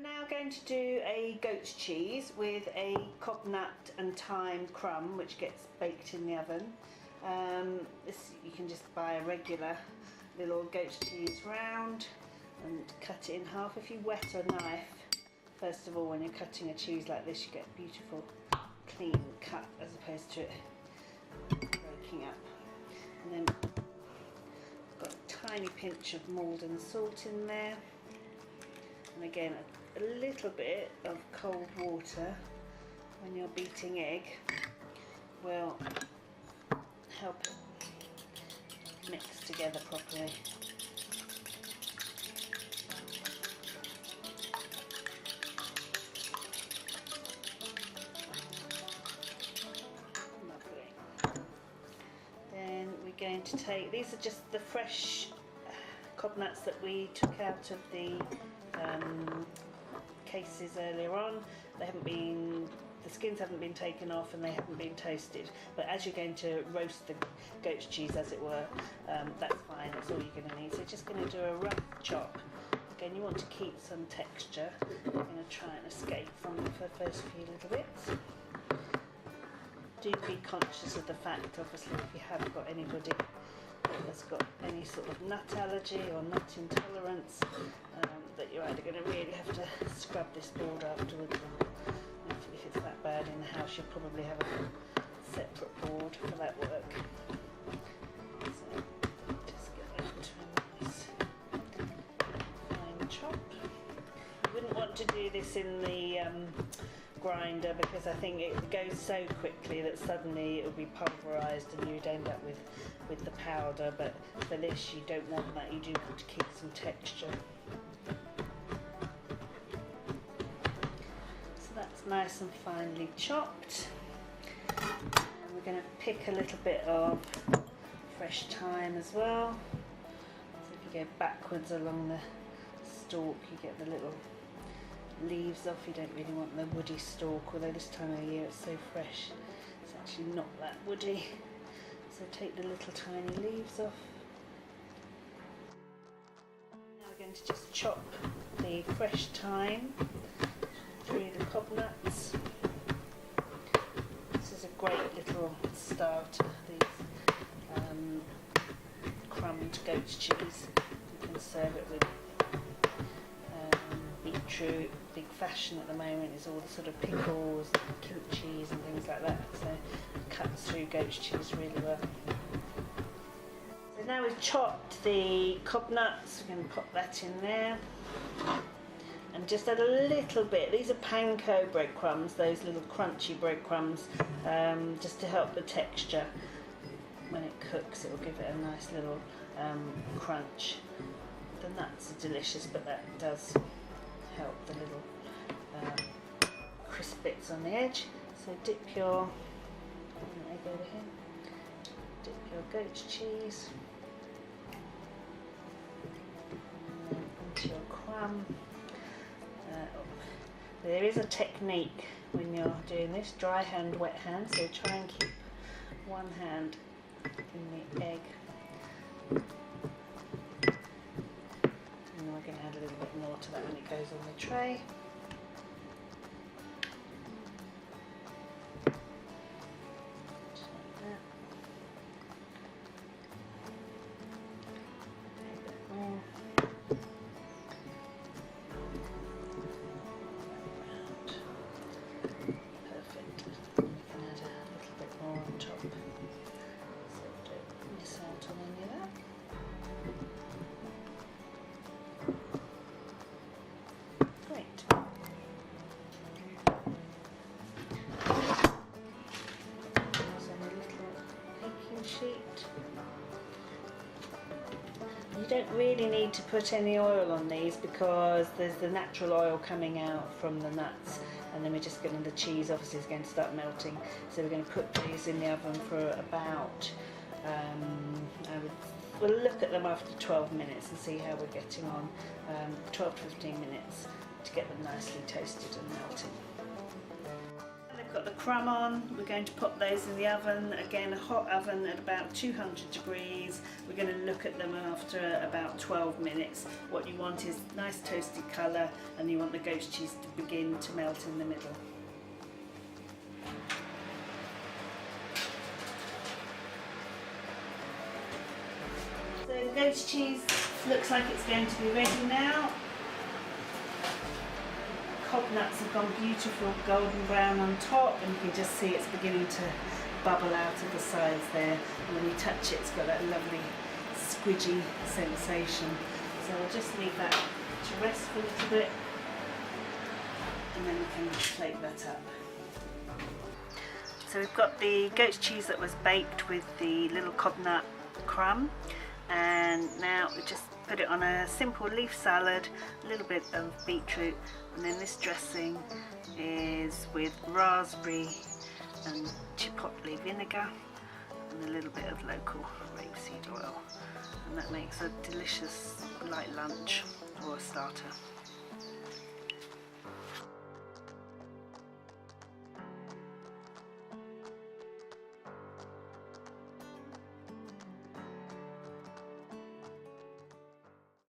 Now going to do a goat's cheese with a cobnut and thyme crumb which gets baked in the oven. This you can just buy a regular little goat's cheese round and cut it in half. If you wet a knife, first of all, when you're cutting a cheese like this, you get a beautiful clean cut as opposed to it breaking up. And then got a tiny pinch of Maldon salt in there, and again a little bit of cold water when you're beating egg will help it mix together properly. Lovely. Then we're going to take, these are just the fresh cobnuts that we took out of the cases earlier on. They haven't been, the skins haven't been taken off and they haven't been toasted, but as you're going to roast the goat's cheese, as it were, that's fine, that's all you're going to need. So just going to do a rough chop. Again, you want to keep some texture. I'm going to try and escape from them for the first few little bits. Do be conscious of the fact, obviously, if you have got anybody that's got any sort of nut allergy or nut intolerance, that you're either going to really have to scrub this board afterwards, or if it's that bad in the house, you'll probably have a separate board for that work. So just get that to a nice fine chop. You wouldn't want to do this in the grinder, because I think it goes so quickly that suddenly it will be pulverised and you'd end up with the powder, but for this you don't want that, you do want to keep some texture. So that's nice and finely chopped, and we're going to pick a little bit of fresh thyme as well. So if you go backwards along the stalk, you get the little leaves off. You don't really want the woody stalk, although this time of year it's so fresh, it's actually not that woody. So take the little tiny leaves off. Now we're going to just chop the fresh thyme through the cobnuts. This is a great little starter, these crumbed goat's cheese. You can serve it with beetroot. Big fashion at the moment is all the sort of pickles, kimchis and things like that, so it cuts through goat's cheese really well. So now we've chopped the cobnuts, we're going to pop that in there, and just add a little bit, these are panko breadcrumbs, those little crunchy breadcrumbs, just to help the texture. When it cooks, it will give it a nice little crunch. The nuts are delicious, but that does help the little crisp bits on the edge. So dip your egg over here, dip your goat's cheese into your crumb. There is a technique when you're doing this, dry hand, wet hand, so try and keep one hand in the egg. And we're going to add a little bit more to that when it goes on the tray. Just like that. A bit more. Perfect. We can add a little bit more on top, so don't miss out on any of that. You don't really need to put any oil on these because there's the natural oil coming out from the nuts, and then we're just getting the cheese obviously is going to start melting, so we're going to put these in the oven for about we'll look at them after 12 minutes and see how we're getting on. 12 to 15 minutes to get them nicely toasted and melted. The I've got the crumb on. We're going to pop those in the oven, again a hot oven at about 200 degrees. We're going to look at them after about 12 minutes. What you want is nice toasted colour, and you want the goat cheese to begin to melt in the middle. So the goat cheese looks like it's going to be ready now. Cobnuts have gone beautiful golden brown on top, and you can just see it's beginning to bubble out of the sides there. And when you touch it, it's got that lovely squidgy sensation. So I'll just leave that to rest for a little bit, and then we can plate that up. So we've got the goat cheese that was baked with the little cobnut crumb, and now we just put it on a simple leaf salad, a little bit of beetroot, and then this dressing is with raspberry and chipotle vinegar and a little bit of local rapeseed oil, and that makes a delicious light lunch or a starter.